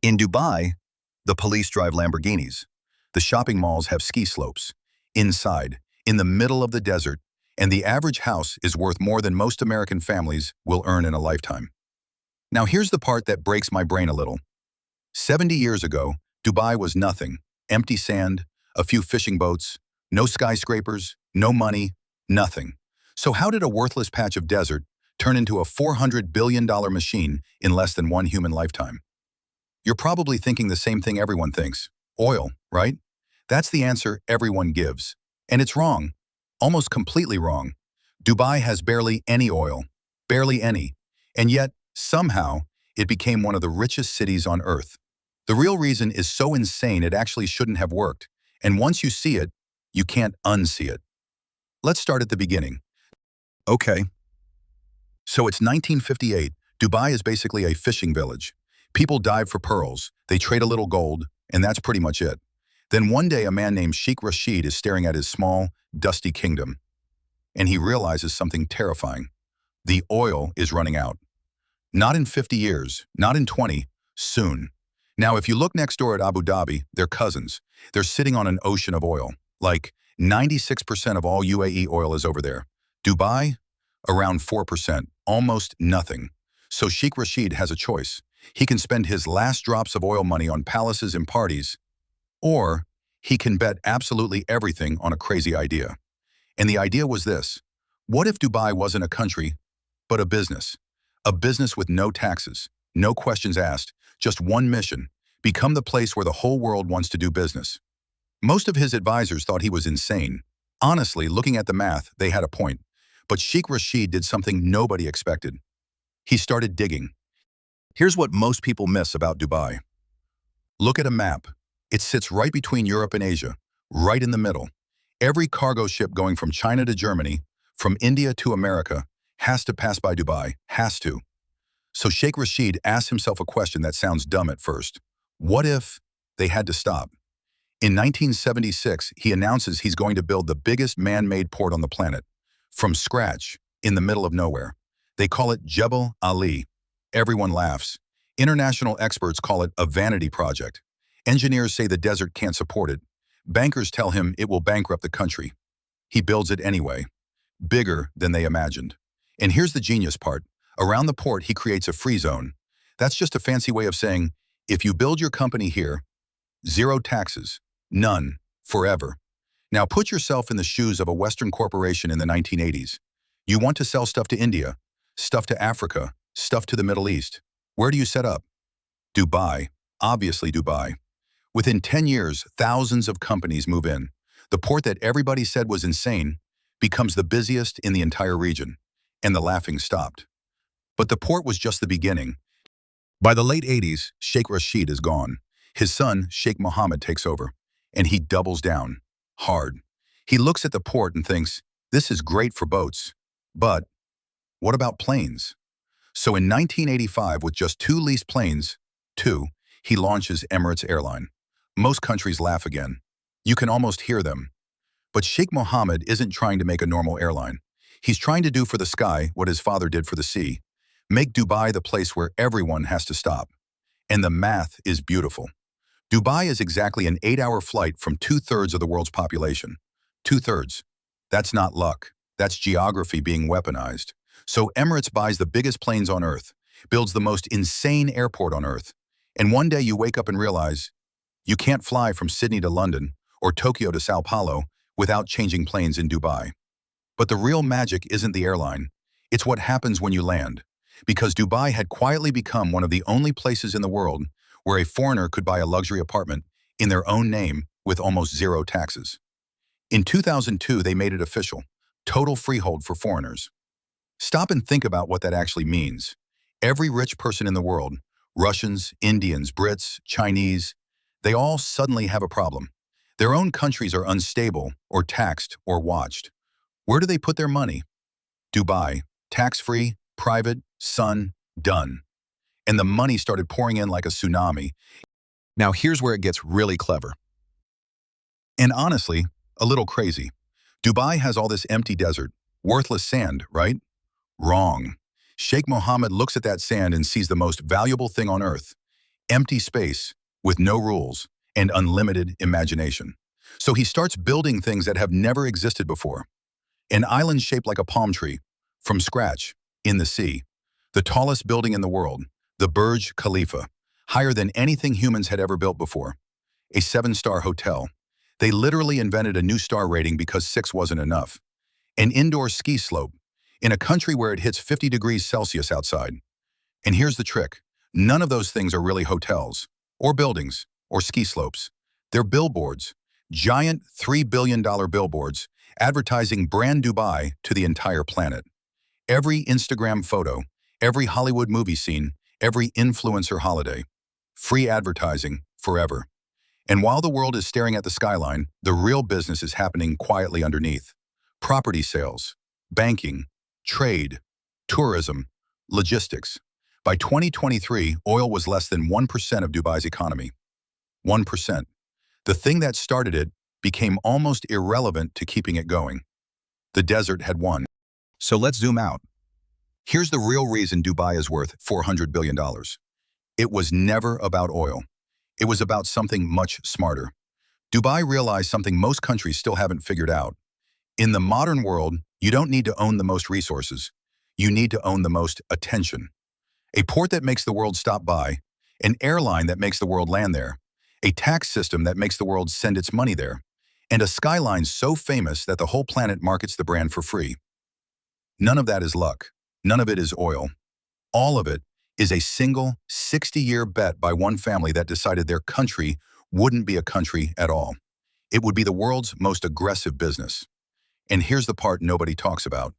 In Dubai, the police drive Lamborghinis. The shopping malls have ski slopes. Inside, in the middle of the desert, and the average house is worth more than most American families will earn in a lifetime. Now here's the part that breaks my brain a little. 70 years ago, Dubai was nothing. Empty sand, a few fishing boats, no skyscrapers, no money, nothing. So how did a worthless patch of desert turn into a $400 billion machine in less than one human lifetime? You're probably thinking the same thing everyone thinks. Oil, right? That's the answer everyone gives. And it's wrong. Almost completely wrong. Dubai has barely any oil. Barely any. And yet, somehow, it became one of the richest cities on Earth. The real reason is so insane it actually shouldn't have worked. And once you see it, you can't unsee it. Let's start at the beginning. Okay. So it's 1958. Dubai is basically a fishing village. People dive for pearls, they trade a little gold, and that's pretty much it. Then one day a man named Sheikh Rashid is staring at his small, dusty kingdom, and he realizes something terrifying. The oil is running out. Not in 50 years, not in 20, soon. Now if you look next door at Abu Dhabi, they're cousins. They're sitting on an ocean of oil. Like 96% of all UAE oil is over there. Dubai, around 4%, almost nothing. So Sheikh Rashid has a choice. He can spend his last drops of oil money on palaces and parties, or he can bet absolutely everything on a crazy idea. And the idea was this: what if Dubai wasn't a country, but a business? A business with no taxes, no questions asked, just one mission: become the place where the whole world wants to do business. Most of his advisors thought he was insane. Honestly, looking at the math, they had a point. But Sheikh Rashid did something nobody expected. He started digging. Here's what most people miss about Dubai. Look at a map. It sits right between Europe and Asia, right in the middle. Every cargo ship going from China to Germany, from India to America, has to pass by Dubai, has to. So Sheikh Rashid asked himself a question that sounds dumb at first. What if they had to stop? In 1976, he announces he's going to build the biggest man-made port on the planet, from scratch, in the middle of nowhere. They call it Jebel Ali. Everyone laughs. International experts call it a vanity project. Engineers say the desert can't support it. Bankers tell him it will bankrupt the country. He builds it anyway. Bigger than they imagined. And here's the genius part. Around the port, he creates a free zone. That's just a fancy way of saying, if you build your company here, zero taxes, none, forever. Now put yourself in the shoes of a Western corporation in the 1980s. You want to sell stuff to India, stuff to Africa, stuff to the Middle East. Where do you set up? Dubai. Obviously Dubai. Within 10 years, thousands of companies move in. The port that everybody said was insane becomes the busiest in the entire region. And the laughing stopped. But the port was just the beginning. By the late 80s, Sheikh Rashid is gone. His son, Sheikh Mohammed, takes over. And he doubles down. Hard. He looks at the port and thinks, this is great for boats. But what about planes? So in 1985, with just 2 leased planes, he launches Emirates Airline. Most countries laugh again. You can almost hear them. But Sheikh Mohammed isn't trying to make a normal airline. He's trying to do for the sky what his father did for the sea. Make Dubai the place where everyone has to stop. And the math is beautiful. Dubai is exactly an 8-hour flight from 2/3 of the world's population. 2/3. That's not luck. That's geography being weaponized. So Emirates buys the biggest planes on Earth, builds the most insane airport on Earth, and one day you wake up and realize you can't fly from Sydney to London or Tokyo to Sao Paulo without changing planes in Dubai. But the real magic isn't the airline. It's what happens when you land. Because Dubai had quietly become one of the only places in the world where a foreigner could buy a luxury apartment in their own name with almost zero taxes. In 2002, they made it official. Total freehold for foreigners. Stop and think about what that actually means. Every rich person in the world, Russians, Indians, Brits, Chinese, they all suddenly have a problem. Their own countries are unstable or taxed or watched. Where do they put their money? Dubai. Tax-free, private, sun, done. And the money started pouring in like a tsunami. Now here's where it gets really clever. And honestly, a little crazy. Dubai has all this empty desert, worthless sand, right? Wrong. Sheikh Mohammed looks at that sand and sees the most valuable thing on earth. empty space with no rules and unlimited imagination. So he starts building things that have never existed before. An island shaped like a palm tree, from scratch, in the sea. The tallest building in the world, the Burj Khalifa, higher than anything humans had ever built before. A 7-star hotel. They literally invented a new star rating because 6 wasn't enough. An indoor ski slope, in a country where it hits 50 degrees Celsius outside. And here's the trick. None of those things are really hotels, or buildings, or ski slopes. They're billboards, giant $3 billion billboards, advertising brand Dubai to the entire planet. Every Instagram photo, every Hollywood movie scene, every influencer holiday. Free advertising, forever. And while the world is staring at the skyline, the real business is happening quietly underneath. Property sales, banking, trade, tourism, logistics. By 2023, oil was less than 1% of Dubai's economy. 1%. The thing that started it became almost irrelevant to keeping it going. The desert had won. So let's zoom out. Here's the real reason Dubai is worth $400 billion. It was never about oil. It was about something much smarter. Dubai realized something most countries still haven't figured out. In the modern world, you don't need to own the most resources. You need to own the most attention. A port that makes the world stop by, an airline that makes the world land there, a tax system that makes the world send its money there, and a skyline so famous that the whole planet markets the brand for free. None of that is luck. None of it is oil. All of it is a single 60-year bet by one family that decided their country wouldn't be a country at all. It would be the world's most aggressive business. And here's the part nobody talks about.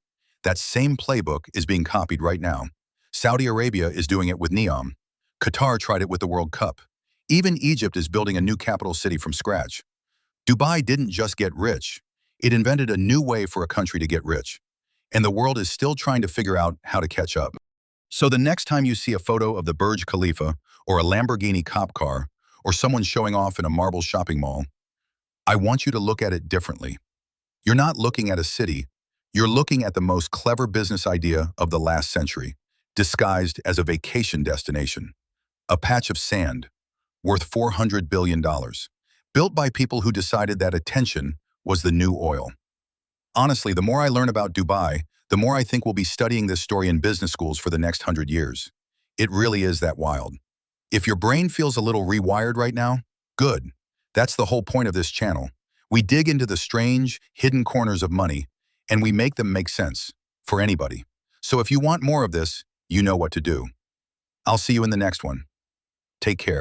That same playbook is being copied right now. Saudi Arabia is doing it with NEOM. Qatar tried it with the World Cup. Even Egypt is building a new capital city from scratch. Dubai didn't just get rich. It invented a new way for a country to get rich. And the world is still trying to figure out how to catch up. So the next time you see a photo of the Burj Khalifa or a Lamborghini cop car or someone showing off in a marble shopping mall, I want you to look at it differently. You're not looking at a city. You're looking at the most clever business idea of the last century, disguised as a vacation destination. A patch of sand, worth $400 billion, built by people who decided that attention was the new oil. Honestly, the more I learn about Dubai, the more I think we'll be studying this story in business schools for the next 100 years. It really is that wild. If your brain feels a little rewired right now, good. That's the whole point of this channel. We dig into the strange, hidden corners of money, and we make them make sense for anybody. So if you want more of this, you know what to do. I'll see you in the next one. Take care.